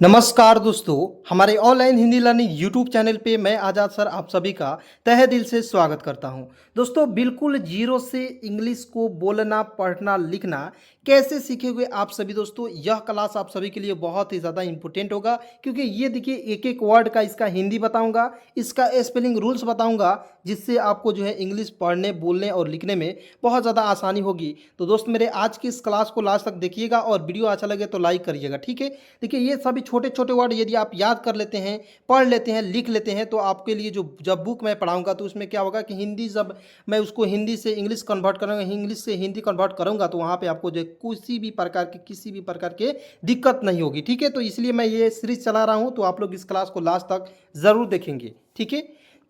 नमस्कार दोस्तों, हमारे online Hindi learning YouTube channel पे मैं आज़ाद सर आप सभी का तहे दिल से स्वागत करता हूं। दोस्तों, बिल्कुल जीरो से इंग्लिश को बोलना, पढ़ना, लिखना कैसे सीखेंगे आप सभी दोस्तों। यह क्लास आप सभी के लिए बहुत ही ज़्यादा इंपॉर्टेंट होगा, क्योंकि ये देखिए एक एक वर्ड का इसका हिंदी बताऊंगा, इसका स्पेलिंग रूल्स बताऊंगा, जिससे आपको जो है इंग्लिश पढ़ने, बोलने और लिखने में बहुत ज़्यादा आसानी होगी। तो दोस्त मेरे आज की इस क्लास को लास्ट तक देखिएगा और वीडियो अच्छा लगे तो लाइक करिएगा, ठीक है। देखिए ये सभी छोटे छोटे वर्ड यदि आप याद कर लेते हैं, पढ़ लेते हैं, लिख लेते हैं, तो आपके लिए जो जब बुक मैं पढ़ाऊंगा तो उसमें क्या होगा कि हिंदी जब मैं उसको हिंदी से इंग्लिश कन्वर्ट करूँगा, इंग्लिश से हिंदी कन्वर्ट करूँगा, तो वहाँ पे आपको जो किसी भी प्रकार के दिक्कत नहीं होगी, ठीक है। तो इसलिए मैं ये सीरीज चला रहा हूँ, तो आप लोग इस क्लास को लास्ट तक ज़रूर देखेंगे, ठीक है।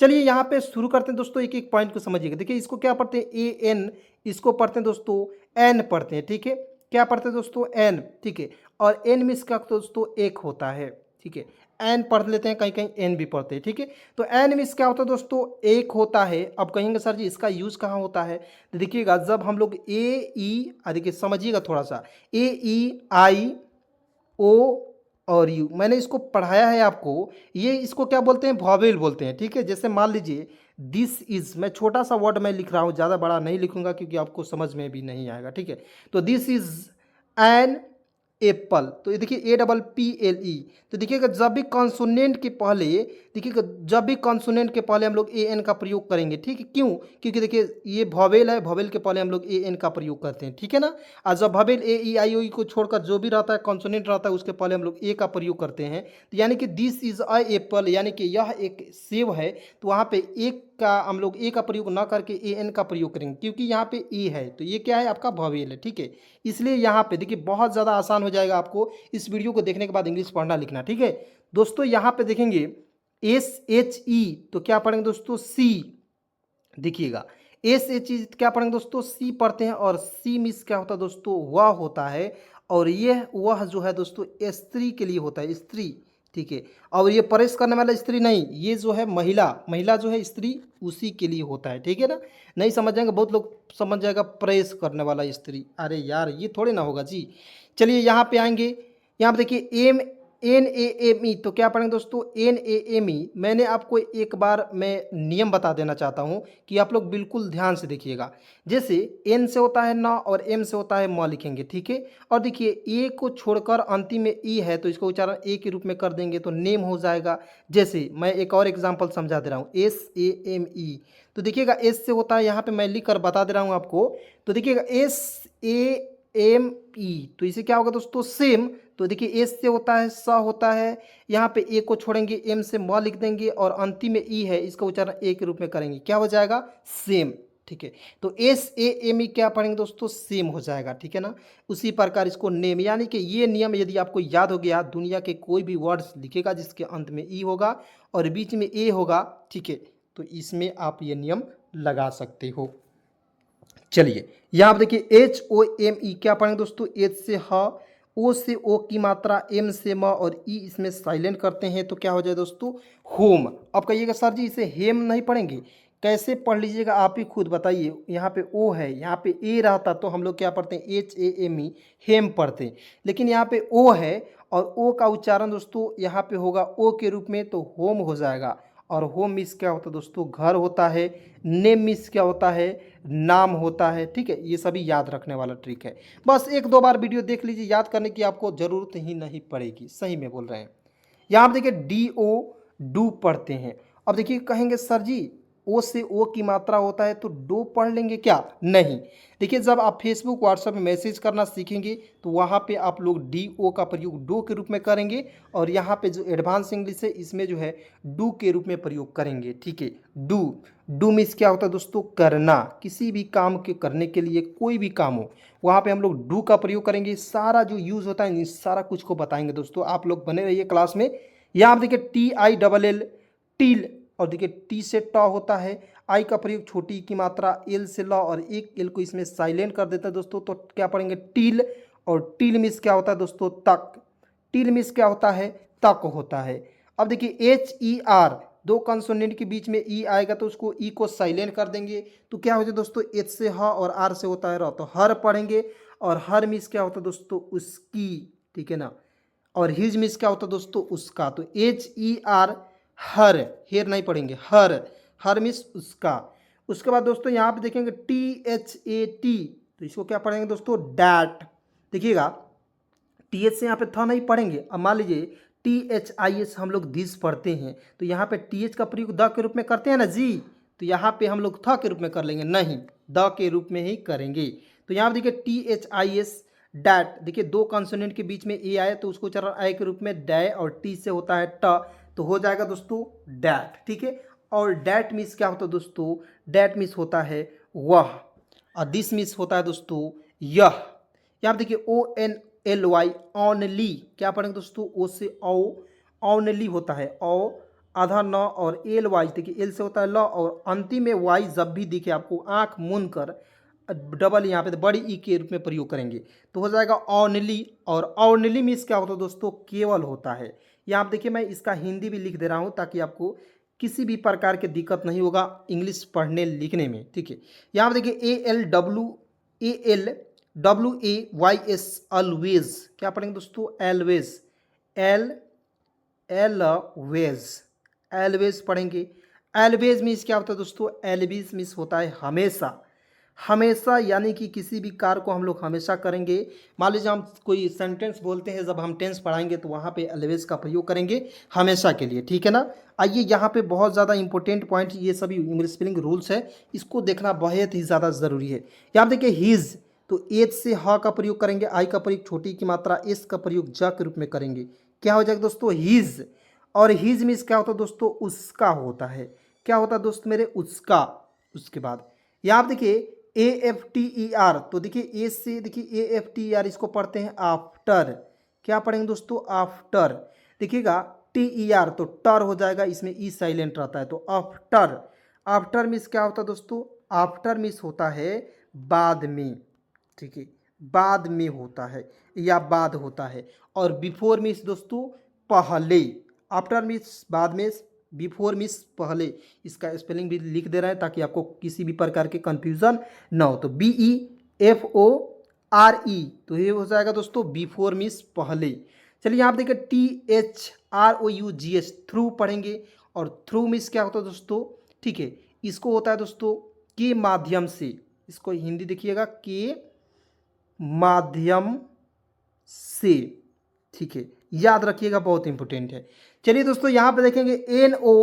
चलिए यहाँ पे शुरू करते हैं दोस्तों, एक एक पॉइंट को समझिएगा। देखिए इसको क्या पढ़ते हैं, ए एन, इसको पढ़ते हैं दोस्तों एन पढ़ते हैं, ठीक है। क्या पढ़ते हैं दोस्तों, एन, ठीक है। और एन में इसका दोस्तों एक होता है, ठीक है। एन पढ़ लेते हैं, कहीं कहीं एन भी पढ़ते हैं, ठीक है। तो एन में क्या होता है दोस्तों, एक होता है। अब कहेंगे सर जी इसका यूज़ कहाँ होता है, तो देखिएगा जब हम लोग ए ई, देखिए समझिएगा थोड़ा सा, ए ई आई ओ और यू, मैंने इसको पढ़ाया है आपको। ये इसको क्या बोलते हैं, वॉवेल बोलते हैं, ठीक है। जैसे मान लीजिए दिस इज, मैं छोटा सा वर्ड मैं लिख रहा हूँ, ज़्यादा बड़ा नहीं लिखूंगा क्योंकि आपको समझ में भी नहीं आएगा, ठीक है। तो दिस इज एन एप्पल, तो ये देखिए A double P L E. तो देखिएगा जब भी कॉन्सोनेंट के पहले, देखिएगा जब भी कॉन्सोनेंट के पहले हम लोग ए एन का प्रयोग करेंगे, ठीक है। क्यों, क्योंकि देखिए ये वॉवेल है, वॉवेल के पहले हम लोग ए एन का प्रयोग करते हैं, ठीक है ना। और जब वॉवेल ए ई आई ओ ई को छोड़कर जो भी रहता है कॉन्सोनेंट रहता है, उसके पहले हम लोग ए का प्रयोग करते हैं। तो यानी कि दिस इज अ एप्पल, यानी कि यह एक सेब है, तो वहाँ पे एक का हम लोग ए का प्रयोग ना करके ए एन का प्रयोग करेंगे, क्योंकि यहाँ पे ए है, तो ये क्या है, आपका वॉवेल है, ठीक है। इसलिए यहाँ पे देखिए बहुत ज़्यादा आसान हो जाएगा आपको इस वीडियो को देखने के बाद इंग्लिश पढ़ना लिखना, ठीक है। दोस्तों यहाँ पे देखेंगे एस एच ई, तो क्या पढ़ेंगे दोस्तों, सी। देखिएगा एस एच ई क्या पढ़ेंगे दोस्तों, सी पढ़ते हैं। और सी मिस क्या होता है दोस्तों, वह होता है। और यह वह जो है दोस्तों स्त्री के लिए होता है, स्त्री, ठीक है। और ये प्रेस करने वाला स्त्री नहीं, ये जो है महिला, महिला जो है स्त्री, उसी के लिए होता है, ठीक है ना। नहीं समझ जाएंगे बहुत लोग, समझ जाएगा प्रेस करने वाला स्त्री, अरे यार ये थोड़े ना होगा जी। चलिए यहाँ पे आएंगे, यहाँ पे देखिए M, N A M E, तो क्या पढ़ेंगे दोस्तों, एन ए एम ई। मैंने आपको एक बार मैं नियम बता देना चाहता हूँ कि आप लोग बिल्कुल ध्यान से देखिएगा। जैसे एन से होता है ना और एम से होता है म लिखेंगे, ठीक है। और देखिए ए को छोड़कर अंतिम में ई है, तो इसको उच्चारण ए के रूप में कर देंगे तो नेम हो जाएगा। जैसे मैं एक और एग्जाम्पल समझा दे रहा हूँ, एस ए एम ई, तो देखिएगा एस से होता है, यहाँ पे मैं लिख कर बता दे रहा हूँ आपको। तो देखिएगा एस ए एम ई, तो इसे क्या होगा दोस्तों, सेम। तो देखिए एस से होता है, स होता है, यहाँ पे ए को छोड़ेंगे, एम से म लिख देंगे, और अंतिम में ई है, इसका उच्चारण ए के रूप में करेंगे, क्या हो जाएगा, सेम, ठीक है। तो एस ए एम ई क्या पढ़ेंगे दोस्तों, सेम हो जाएगा, ठीक है ना। उसी प्रकार इसको नेम, यानी कि ये नियम यदि आपको याद हो गया, दुनिया के कोई भी वर्ड्स लिखेगा जिसके अंत में ई होगा और बीच में ए होगा, ठीक है, तो इसमें आप ये नियम लगा सकते हो। चलिए यहाँ पर देखिए एच ओ एम ई क्या पढ़ेंगे दोस्तों, एच से ह, ओ से ओ की मात्रा, एम से म, और ई इसमें साइलेंट करते हैं, तो क्या हो जाए दोस्तों, होम। अब कहिएगा सर जी इसे हेम नहीं पढ़ेंगे, कैसे पढ़ लीजिएगा आप ही खुद बताइए। यहाँ पे ओ है, यहाँ पे ए रहता तो हम लोग क्या पढ़ते हैं, एच ए एम ई, हेम पढ़ते हैं। लेकिन यहाँ पे ओ है और ओ का उच्चारण दोस्तों यहाँ पे होगा ओ के रूप में, तो होम हो जाएगा। और होम मिस क्या होता है दोस्तों, घर होता है। नेम मिस क्या होता है, नाम होता है, ठीक है। ये सभी याद रखने वाला ट्रिक है, बस एक दो बार वीडियो देख लीजिए, याद करने की आपको ज़रूरत ही नहीं पड़ेगी, सही में बोल रहे हैं। यहाँ पर देखिए डी ओ, डू पढ़ते हैं। अब देखिए कहेंगे सर जी ओ से ओ की मात्रा होता है तो डो पढ़ लेंगे क्या, नहीं। देखिए जब आप फेसबुक व्हाट्सएप में मैसेज करना सीखेंगे तो वहाँ पे आप लोग डी ओ का प्रयोग डो के रूप में करेंगे, और यहाँ पे जो एडवांस इंग्लिश है इसमें जो है डू के रूप में प्रयोग करेंगे, ठीक है। डू, डू मीन्स क्या होता है दोस्तों, करना, किसी भी काम के करने के लिए, कोई भी काम हो वहाँ पे हम लोग डू का प्रयोग करेंगे। सारा जो यूज़ होता है इस सारा कुछ को बताएंगे दोस्तों, आप लोग बने रहिए क्लास में। यहाँ आप देखिए T I double L, teal, और देखिए टी से ट होता है, आई का प्रयोग छोटी की मात्रा, एल से ल, और एक एल को इसमें साइलेंट कर देता है दोस्तों, तो क्या पढ़ेंगे, टील। और टील मिस क्या होता है दोस्तों, तक, टील मिस क्या होता है, तक होता है। अब देखिए एच ई आर, दो कंसोनेंट के बीच में ई आएगा तो उसको ई को साइलेंट कर देंगे, तो क्या हो जाए दोस्तों, एच से ह और आर से होता है र, तो हर पढ़ेंगे। और हर मिस क्या होता है दोस्तों, उसकी, ठीक है ना। और हिज मीन्स क्या होता है दोस्तों, उसका। तो HER, हर, हेर नहीं पढ़ेंगे, हर, हर मीन्स उसका। उसके बाद दोस्तों यहाँ पे देखेंगे THAT, तो इसको क्या पढ़ेंगे दोस्तों, डैट। देखिएगा TH से यहाँ पे थ नहीं पढ़ेंगे। अब मान लीजिए THIS हम लोग दिस पढ़ते हैं, तो यहाँ पे TH का प्रयोग द के रूप में करते हैं ना जी, तो यहाँ पे हम लोग थ के रूप में कर लेंगे, नहीं द के रूप में ही करेंगे। तो यहाँ पे देखिए THIS डैट, देखिए दो कॉन्सोनेंट के बीच में ए आए तो उसको उच्चारण आय के रूप में डै, और टी से होता है ट, तो हो जाएगा दोस्तों डैट, ठीक है। और डैट मीन्स क्या होता है दोस्तों, डैट मीन्स होता है वह, और दिस मीन्स होता है दोस्तों यह। यहाँ पे देखिए ONLY, ऑनली, क्या पढ़ेंगे दोस्तों, ओ से औ, ऑनली होता है औ, आधा न, और LY देखिए एल से होता है ल, और अंतिम में वाई जब भी दिखे आपको आंख मूंद कर डबल यहाँ पे बड़ी ई के रूप में प्रयोग करेंगे तो हो जाएगा ऑनली। और ऑनली मीन्स क्या होता है दोस्तों, केवल होता है। यहाँ आप देखिए मैं इसका हिंदी भी लिख दे रहा हूँ ताकि आपको किसी भी प्रकार की दिक्कत नहीं होगा इंग्लिश पढ़ने लिखने में, ठीक है। यहाँ पे देखिए ALWAYS, ऑलवेज, क्या पढ़ेंगे दोस्तों, एलवेज, एल एलवेज, एलवेज पढ़ेंगे। एलवेज मीन्स क्या होता है दोस्तों, एलवेज मीन्स होता है हमेशा, हमेशा, यानी कि किसी भी कार्य को हम लोग हमेशा करेंगे। मान लीजिए हम कोई सेंटेंस बोलते हैं, जब हम टेंस पढ़ाएंगे तो वहाँ पे ऑलवेज का प्रयोग करेंगे हमेशा के लिए, ठीक है ना। आइए यहाँ पे बहुत ज़्यादा इंपॉर्टेंट पॉइंट, ये सभी इंग्लिश स्पेलिंग रूल्स है, इसको देखना बहुत ही ज़्यादा ज़रूरी है। यहाँ देखिए हिज, तो एच से ह का प्रयोग करेंगे, आई का प्रयोग छोटी की मात्रा, एस का प्रयोग ज के रूप में करेंगे, क्या हो जाएगा दोस्तों हिज। और हिज मीन्स क्या होता है दोस्तों, उसका होता है, क्या होता है दोस्त मेरे, उसका। उसके बाद यहाँ देखिए AFTER, तो देखिए ए से देखिए AFTER इसको पढ़ते हैं आफ्टर, क्या पढ़ेंगे दोस्तों, आफ्टर। देखिएगा TER तो टर हो जाएगा, इसमें ई साइलेंट रहता है, तो आफ्टर। आफ्टर मीन्स क्या होता है दोस्तों, आफ्टर मीन्स होता है बाद में, ठीक है, बाद में होता है या बाद होता है। और बिफोर मीन्स दोस्तों पहले, आफ्टर मीन्स बाद में, बिफोर मीन्स पहले। इसका स्पेलिंग भी लिख दे रहे हैं ताकि आपको किसी भी प्रकार के कंफ्यूजन ना हो। तो BEFORE, तो ये हो जाएगा दोस्तों बिफोर मीन्स पहले। चलिए यहाँ पे देखिए THROUGH, थ्रू पढ़ेंगे। और थ्रू मीन्स क्या होता है दोस्तों, ठीक है, इसको होता है दोस्तों के माध्यम से, इसको हिंदी देखिएगा के माध्यम से, ठीक है, याद रखिएगा, बहुत इंपॉर्टेंट है। चलिए दोस्तों यहाँ पे देखेंगे NO,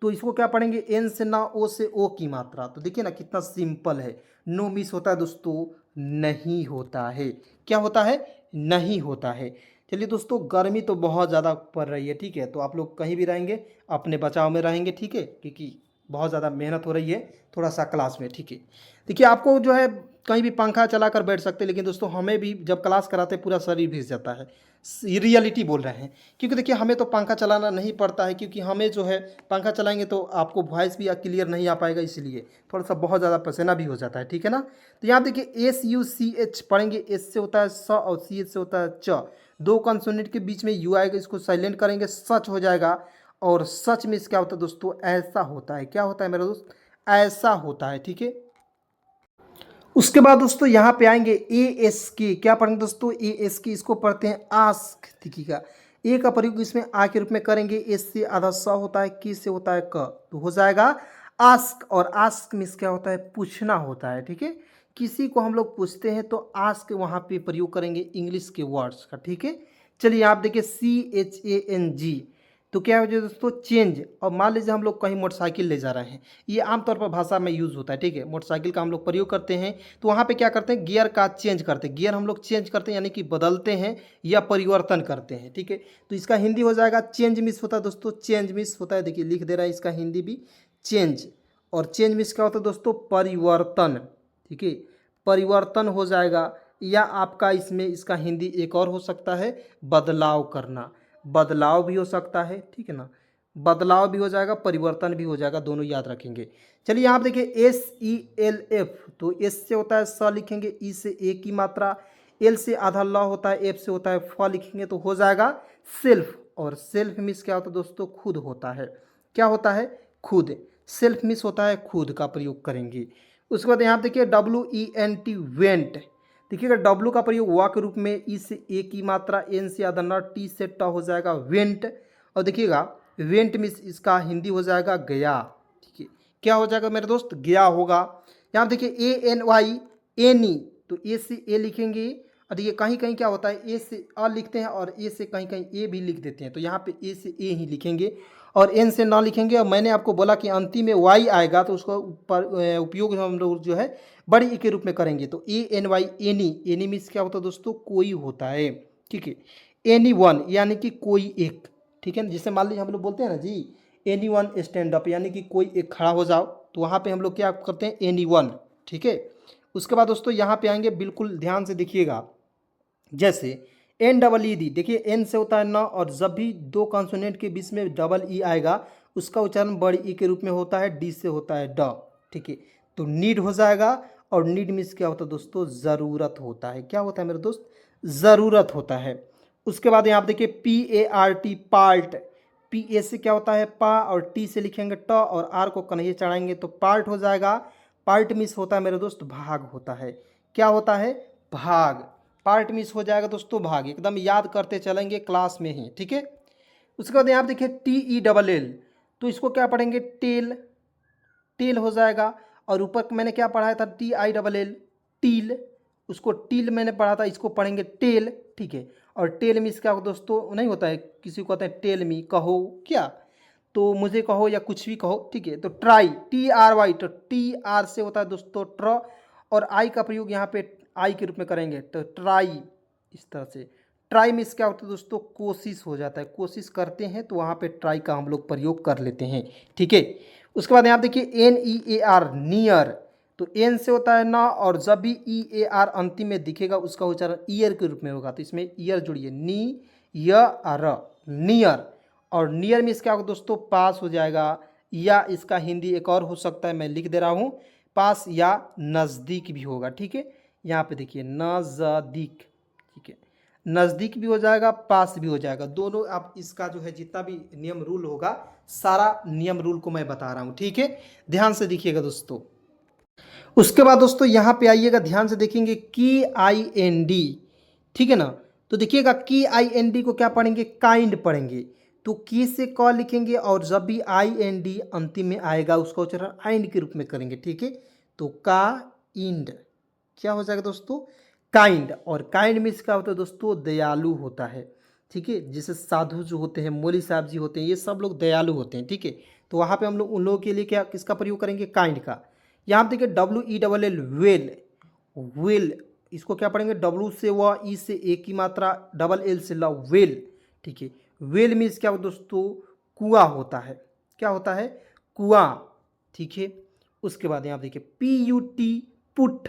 तो इसको क्या पढ़ेंगे, एन से ना, ओ से ओ की मात्रा, तो देखिए ना कितना सिंपल है। नो मिस होता है दोस्तों, नहीं होता है, क्या होता है, नहीं होता है। चलिए दोस्तों गर्मी तो बहुत ज़्यादा पड़ रही है, ठीक है, तो आप लोग कहीं भी रहेंगे अपने बचाव में रहेंगे, ठीक है, क्योंकि बहुत ज़्यादा मेहनत हो रही है थोड़ा सा क्लास में, ठीक है। देखिए आपको जो है कहीं भी पंखा चला कर बैठ सकते हैं, लेकिन दोस्तों हमें भी जब क्लास कराते हैं पूरा शरीर भीग जाता है, रियलिटी बोल रहे हैं। क्योंकि देखिए हमें तो पंखा चलाना नहीं पड़ता है, क्योंकि हमें जो है पंखा चलाएंगे तो आपको वॉइस भी क्लियर नहीं आ पाएगा, इसलिए थोड़ा सा बहुत ज़्यादा पसीना भी हो जाता है, ठीक है ना। तो यहाँ देखिए SUCH पढ़ेंगे, एस से होता है स और CH से होता है च, दो कॉन्सोनेंट के बीच में यू आएगा, इसको साइलेंट करेंगे, सच हो जाएगा। और सच में क्या होता है दोस्तों, ऐसा होता है, क्या होता है मेरा दोस्त, ऐसा होता है, ठीक है। उसके बाद दोस्तों यहाँ पे आएंगे ASK, क्या पढ़ेंगे दोस्तों, ASK, इसको पढ़ते हैं आस्क, देखिएगा ए का प्रयोग इसमें आ के रूप में करेंगे, एस से आधा स होता है, की से होता है क, तो हो जाएगा आस्क। और आस्क मीन्स क्या होता है, पूछना होता है, ठीक है, किसी को हम लोग पूछते हैं तो आस्क वहाँ पे प्रयोग करेंगे इंग्लिश के वर्ड्स का, ठीक है। चलिए आप देखिए CHANG, तो क्या हो जाए दोस्तों, चेंज। और मान लीजिए हम लोग कहीं मोटरसाइकिल ले जा रहे हैं, ये आमतौर पर भाषा में यूज़ होता है, ठीक है, मोटरसाइकिल का हम लोग प्रयोग करते हैं, तो वहाँ पे क्या करते हैं, गियर का चेंज करते हैं, गियर हम लोग चेंज करते हैं यानी कि बदलते हैं या परिवर्तन करते हैं, ठीक है। तो इसका हिंदी हो जाएगा चेंज मिस होता है दोस्तों, चेंज मिस होता है, देखिए लिख दे रहा है इसका हिंदी भी चेंज। और चेंज मिस क्या होता है दोस्तों, परिवर्तन, ठीक है, परिवर्तन हो जाएगा। या आपका इसमें इसका हिंदी एक और हो सकता है, बदलाव करना, बदलाव भी हो सकता है, ठीक है ना, बदलाव भी हो जाएगा, परिवर्तन भी हो जाएगा, दोनों याद रखेंगे। चलिए यहाँ पे देखिए SELF, तो एस से होता है स लिखेंगे, ई से ए की मात्रा, एल से आधा ल होता है, एफ से होता है फ लिखेंगे, तो हो जाएगा सेल्फ। और सेल्फ मीन्स क्या होता है दोस्तों, खुद होता है, क्या होता है, खुद, सेल्फ मीन्स होता है खुद का प्रयोग करेंगे। उसके बाद यहाँ देखिए WENT, वेंट, देखिएगा डब्लू का प्रयोग वा के रूप में, ई से ए की मात्रा, एन से आधा न, टी से ट हो जाएगा वेंट। और देखिएगा वेंट मीन्स इसका हिंदी हो जाएगा गया। ठीक है, क्या हो जाएगा मेरे दोस्त, गया होगा। यहाँ देखिए ए एन वाई एनी, तो ए से ए लिखेंगे। और देखिए कहीं कहीं क्या होता है, ए से अ लिखते हैं और ए से कहीं कहीं ए भी लिख देते हैं, तो यहाँ पे ए से ए ही लिखेंगे और एन से ना लिखेंगे। और मैंने आपको बोला कि अंतिम में वाई आएगा तो उसका उपयोग हम लोग जो है बड़ी ई के रूप में करेंगे। तो A N Y any, any means क्या होता है दोस्तों, कोई होता है। ठीक है, एनी वन यानी कि कोई एक। ठीक है ना, जिसे मान लीजिए हम लोग बोलते हैं ना जी, एनी वन स्टैंड अप, यानी कि कोई एक खड़ा हो जाओ, तो वहाँ पे हम लोग क्या करते हैं, एनी वन। ठीक है, उसके बाद दोस्तों यहाँ पे आएंगे, बिल्कुल ध्यान से देखिएगा। जैसे एन डबल ई डी, देखिए एन से होता है न, और जब भी दो कॉन्सोनेंट के बीच में डबल ई आएगा उसका उच्चारण बड़ी ई के रूप में होता है, डी से होता है ड। ठीक है, तो नीड हो जाएगा। और नीड मीन्स क्या होता है दोस्तों, ज़रूरत होता है। क्या होता है मेरे दोस्त, ज़रूरत होता है। उसके बाद यहाँ पे देखिए P A R T, part. P A से क्या होता है पा, और टी से लिखेंगे ट, और आर को कन्हैया चढ़ाएंगे तो पार्ट हो जाएगा। पार्ट मीन्स होता है मेरे दोस्त भाग होता है। क्या होता है, भाग। पार्ट मीन्स हो जाएगा दोस्तों भाग, एकदम याद करते चलेंगे क्लास में ही। ठीक है, उसके बाद यहाँ पे देखिए टी ई डबल एल, तो इसको क्या पढ़ेंगे, टेल। टेल हो जाएगा। और ऊपर मैंने क्या पढ़ाया था, T I double L, teal. उसको टील मैंने पढ़ा था, इसको पढ़ेंगे टेल। ठीक है, और टेल मीन्स क्या दोस्तों, नहीं होता है किसी को कहते हैं टेल मी, कहो क्या, तो मुझे कहो या कुछ भी कहो। ठीक है, तो ट्राई, टी आर वाई, तो टी आर से होता है दोस्तों ट्र, और आई का प्रयोग यहाँ पे आई के रूप में करेंगे, तो ट्राई। इस तरह से ट्राई मीन्स क्या होता है दोस्तों, कोशिश हो जाता है, कोशिश करते हैं तो वहाँ पे ट्राई का हम लोग प्रयोग कर लेते हैं। ठीक है, उसके बाद यहाँ देखिए N E A R, near, तो एन से होता है ना, और जब भी ई ए आर अंतिम में दिखेगा उसका उच्चारण ईयर के रूप में होगा, तो इसमें ईयर जुड़िए, नी य आर, नियर। और नियर मीन्स क्या होगा दोस्तों, पास हो जाएगा, या इसका हिंदी एक और हो सकता है, मैं लिख दे रहा हूँ, पास या नज़दीक भी होगा। ठीक है, यहाँ पे देखिए नज़दीक। ठीक है, नज़दीक भी हो जाएगा, पास भी हो जाएगा, दोनों। आप इसका जो है जितना भी नियम रूल होगा, सारा नियम रूल को मैं बता रहा हूँ। ठीक है, ध्यान से देखिएगा दोस्तों। उसके बाद दोस्तों यहाँ पे आइएगा, ध्यान से देखेंगे की आई एन डी। ठीक है ना, तो देखिएगा की आई एन डी को क्या पढ़ेंगे, काइंड पढ़ेंगे। तो की से क लिखेंगे, और जब भी आई एन डी अंतिम में आएगा उसका उच्चारण आइंड के रूप में करेंगे। ठीक है, तो का इंड, क्या हो जाएगा दोस्तों, काइंड। और काइंड मीन्स क्या होता है दोस्तों, दयालु होता है। ठीक है, जैसे साधु जो होते हैं, मौली साहब जी होते हैं, ये सब लोग दयालु होते हैं। ठीक है, तो वहाँ पे हम लोग उन लोगों के लिए क्या किसका प्रयोग करेंगे, काइंड का। यहाँ पे देखिए W E double L, well. Well, इसको क्या पढ़ेंगे, डब्ल्यू से व, ई से ए की मात्रा, डबल एल से ल, वेल। ठीक है, वेल मीन्स क्या हो दोस्तों, कुआं होता है। क्या होता है, कुआं। ठीक है, उसके बाद यहाँ देखिए पी यू टी, पुट।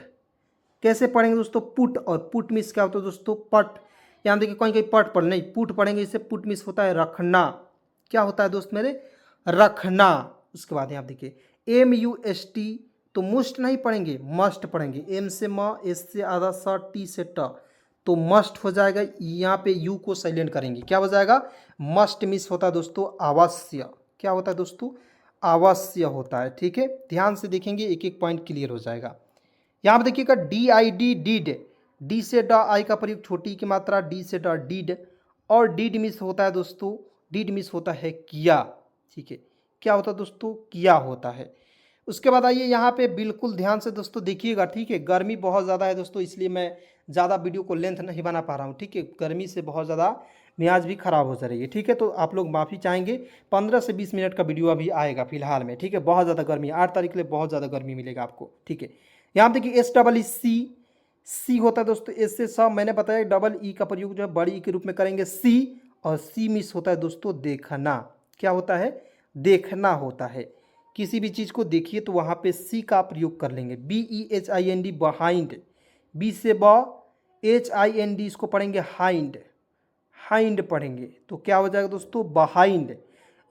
कैसे पढ़ेंगे दोस्तों, पुट। और पुट मीन्स क्या होता है दोस्तों, पट। यहाँ देखिए कहीं कहीं पट पढ़ नहीं, पुट पढ़ेंगे, इससे पुट मीन्स होता है रखना। क्या होता है दोस्त मेरे, रखना। उसके बाद यहाँ देखिए एम यू एस टी, तो मुस्ट नहीं पढ़ेंगे, मस्ट पढ़ेंगे। एम से म, एस से आधा स, टी से ट, तो मस्ट हो जाएगा। यहाँ पे यू को साइलेंट करेंगे, क्या हो जाएगा, मस्ट मिस होता है दोस्तों, अवश्य। क्या होता है दोस्तों, अवश्य होता है। ठीक है, ध्यान से देखेंगे, एक एक पॉइंट क्लियर हो जाएगा। यहाँ पे देखिएगा D I D, did. D से ड, आई का प्रयोग छोटी की मात्रा, डी से ड, डीड। और डीड मिस होता है दोस्तों, डीड मिस होता है किया। ठीक है, क्या होता है दोस्तों, किया होता है। उसके बाद आइए यहाँ पे बिल्कुल ध्यान से दोस्तों देखिएगा। ठीक है, गर्मी बहुत ज़्यादा है दोस्तों, इसलिए मैं ज़्यादा वीडियो को लेंथ नहीं बना पा रहा हूँ। ठीक है, गर्मी से बहुत ज़्यादा मियाज भी ख़राब हो जा रही है। ठीक है, तो आप लोग माफ़ी चाहेंगे, 15 से 20 मिनट का वीडियो अभी आएगा फिलहाल में। ठीक है, बहुत ज़्यादा गर्मी है, 8 तारीख के लिए बहुत ज़्यादा गर्मी मिलेगा आपको। ठीक है, यहाँ देखिए एस डबल ई सी, सी होता है दोस्तों एस से स, मैंने बताया डबल ई का प्रयोग जो है बड़ी ई के रूप में करेंगे, सी। और सी मिस होता है दोस्तों देखना। क्या होता है, देखना होता है। किसी भी चीज़ को देखिए तो वहाँ पे सी का प्रयोग कर लेंगे। B E H I N D, behind. B से ब, एच आई एन डी, इसको पढ़ेंगे हाइंड। हाइंड पढ़ेंगे तो क्या हो जाएगा दोस्तों, बिहाइंड।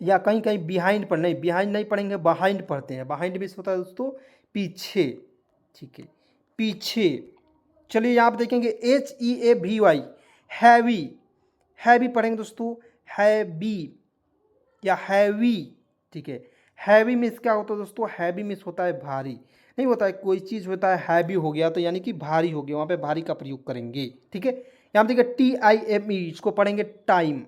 या कहीं कहीं बिहाइंड पर नहीं, बिहाइंड नहीं पढ़ेंगे, बिहाइंड पढ़ते हैं। बिहाइंड मिस होता है दोस्तों पीछे। ठीक है, पीछे। चलिए यहाँ पे देखेंगे H E A V Y, heavy. Heavy पढ़ेंगे दोस्तों, हैवी या हैवी। ठीक है, हैवी मिस क्या होता है दोस्तों, हैवी मिस होता है भारी। नहीं होता है, कोई चीज़ होता है हैवी हो गया तो यानी कि भारी हो गया, वहाँ पे भारी का प्रयोग करेंगे। ठीक है, यहाँ पे देखिए TIME, इसको पढ़ेंगे टाइम।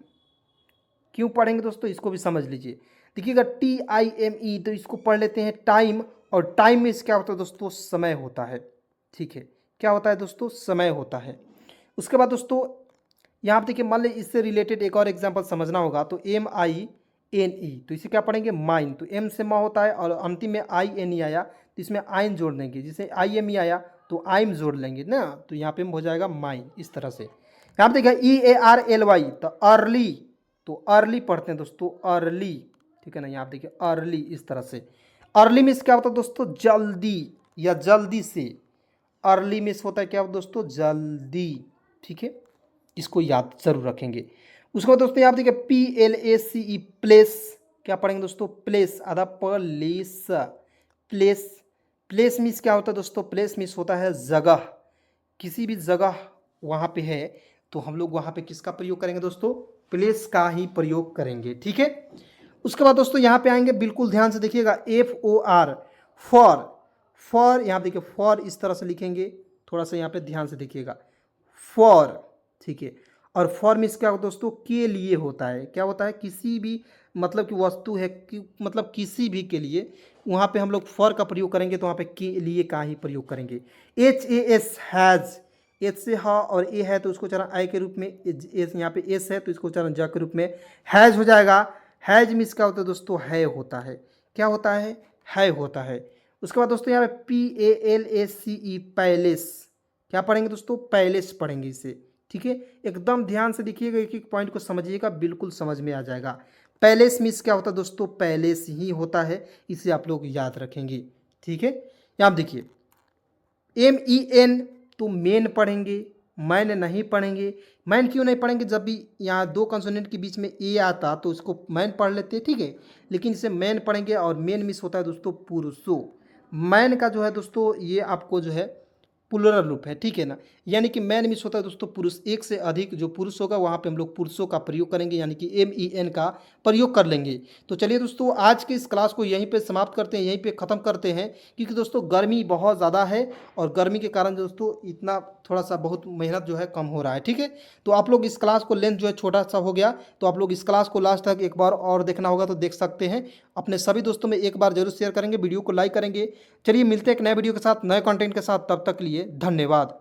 क्यों पढ़ेंगे दोस्तों, इसको भी समझ लीजिए। देखिएगा TIME, तो इसको पढ़ लेते हैं टाइम, और टाइम में क्या होता है दोस्तों, समय होता है। ठीक है, क्या होता है दोस्तों, समय होता है। उसके बाद दोस्तों यहाँ पे देखिए, मान लीजिए इससे रिलेटेड एक और एग्जांपल समझना होगा, तो MINE, तो इसे क्या पढ़ेंगे, माइन। तो M से माँ होता है और अंतिम में INE आया तो इसमें आइन जोड़ देंगे, जैसे IME आया तो आइम जोड़ लेंगे ना, तो यहाँ पे हो जाएगा माइन, इस तरह से। यहाँ पे देखिए EARLY, तो अर्ली, तो अर्ली पढ़ते हैं दोस्तों, अर्ली। ठीक है ना, यहाँ पे देखिए अर्ली, इस तरह से। अर्ली मीन्स क्या होता है दोस्तों, जल्दी या जल्दी से। अर्ली मीन्स होता है क्या दोस्तों, जल्दी। ठीक है, इसको याद जरूर रखेंगे। उसके बाद दोस्तों यहाँ देखिए PLACE, प्लेस, क्या पढ़ेंगे दोस्तों, प्लेस, आधा प्लेस, प्लेस। प्लेस मीन्स क्या होता है दोस्तों, प्लेस मीन्स होता है जगह, किसी भी जगह वहाँ पे है तो हम लोग वहाँ पे किसका प्रयोग करेंगे दोस्तों, प्लेस का ही प्रयोग करेंगे। ठीक है, उसके बाद दोस्तों यहाँ पे आएंगे, बिल्कुल ध्यान से देखिएगा, FOR, फॉर। फॉर यहाँ देखिए, फॉर इस तरह से लिखेंगे, थोड़ा सा यहाँ पे ध्यान से देखिएगा, फॉर। ठीक है, और फॉर मीन्स क्या होता है दोस्तों, के लिए होता है। क्या होता है, किसी भी मतलब कि वस्तु है कि मतलब किसी भी के लिए, वहाँ पे हम लोग फॉर का प्रयोग करेंगे तो वहाँ पे के लिए का ही प्रयोग करेंगे। HAS, हैज़, एच से हा और ए है तो उसको उच्चारण आई के रूप में, एस यहाँ पे एस है तो इसको उच्चारण जा के रूप में हैज़ हो जाएगा। हैज़ मीन्स क्या होता है दोस्तों, है होता है। क्या होता है होता है। उसके बाद दोस्तों यहाँ पे PALACE, पैलेस, क्या पढ़ेंगे दोस्तों, पैलेस पढ़ेंगे इसे। ठीक है, एकदम ध्यान से देखिएगा, एक एक पॉइंट को समझिएगा, बिल्कुल समझ में आ जाएगा। पैलेस मीन्स क्या होता है दोस्तों, पैलेस ही होता है, इसे आप लोग याद रखेंगे। ठीक है, यहाँ देखिए MEN, तो मेन पढ़ेंगे, मैन नहीं पढ़ेंगे। मैन क्यों नहीं पढ़ेंगे, जब भी यहाँ दो कंसोनेंट के बीच में ए आता तो उसको मैन पढ़ लेते हैं। ठीक है, लेकिन इसे मैन पढ़ेंगे, और मेन मिस होता है दोस्तों पुरुषों। मैन का जो है दोस्तों, ये आपको जो है प्लुरल रूप है। ठीक है ना, यानी कि मैन मिस होता है दोस्तों पुरुष, एक से अधिक जो पुरुष होगा वहाँ पे हम लोग पुरुषों का प्रयोग करेंगे, यानी कि MEN का प्रयोग कर लेंगे। तो चलिए दोस्तों, आज के इस क्लास को यहीं पे समाप्त करते हैं, यहीं पे ख़त्म करते हैं, क्योंकि दोस्तों गर्मी बहुत ज़्यादा है और गर्मी के कारण दोस्तों इतना थोड़ा सा बहुत मेहनत जो है कम हो रहा है। ठीक है, तो आप लोग इस क्लास को, लेंथ जो है छोटा सा हो गया, तो आप लोग इस क्लास को लास्ट तक एक बार और देखना होगा तो देख सकते हैं। अपने सभी दोस्तों में एक बार जरूर शेयर करेंगे, वीडियो को लाइक करेंगे। चलिए मिलते हैं एक नए वीडियो के साथ, नए कंटेंट के साथ, तब तक के लिए धन्यवाद।